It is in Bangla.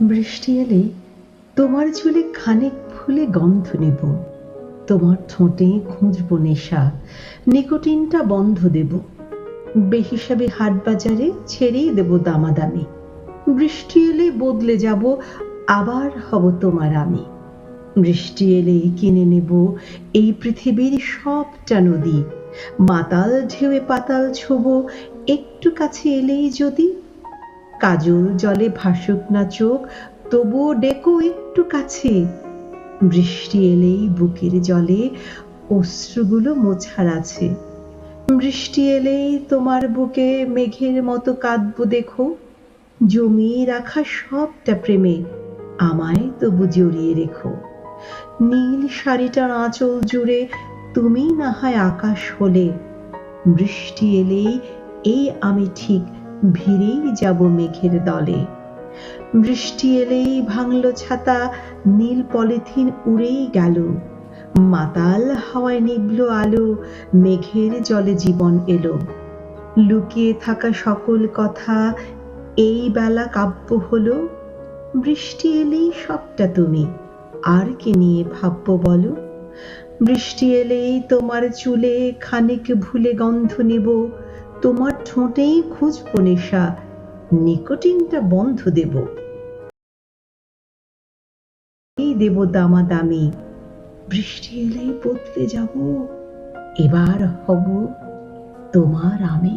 বৃষ্টি এলে তোমার চুলে খানিক ফুলে গন্ধ নেব, তোমার ঠোঁটে খুঁজব নেশা, নিকোটিনটা বন্ধ দেব, বেহিসাবে হাট বাজারে ছেড়েই দেব দামাদামি। বৃষ্টি এলে বদলে যাব, আবার হব তোমার আমি। বৃষ্টি এলেই কিনে নেব এই পৃথিবীর সবটা নদী, মাতাল ঢেউয়ে পাতাল ছোব, একটু কাছে এলেই যদি। কাজল জলে ভাসুক না চোখ, তবুও ডেকো একটু কাছে। বৃষ্টি এলেই বুকের জলে অশ্রুগুলো মোছার আছে। বৃষ্টি এলেই তোমার বুকে মেঘের মতো কাঁদবো দেখো, জমিয়ে রাখা সবটা প্রেমে আমায় তবু জড়িয়ে রেখো। নীল শাড়িটার আঁচল জুড়ে তুমি না হয় আকাশ হলে, বৃষ্টি এলেই এই আমি ঠিক ভিড়েই যাব মেঘের দলে। বৃষ্টি এলেই ভাঙলো ছাতা, নীল পলিথিন উড়েই গেল, মাতাল হাওয়ায় নিভল আলো, মেঘের জলে জীবন এলো। লুকিয়ে থাকা সকল কথা এই বেলা কাব্য হলো, বৃষ্টি এলেই সবটা তুমি, আর কি নিয়ে ভাববো বলো। বৃষ্টি এলেই তোমার চুলে খানিক ভুলে গন্ধ নেব, তোমার ঠোঁটেই খুঁজবো নেশা, নিকোটিনটা বন্ধ দেব। এই দেব দামাদামি, বৃষ্টি এলেই বদলে যাব, এবার হব তোমার আমি।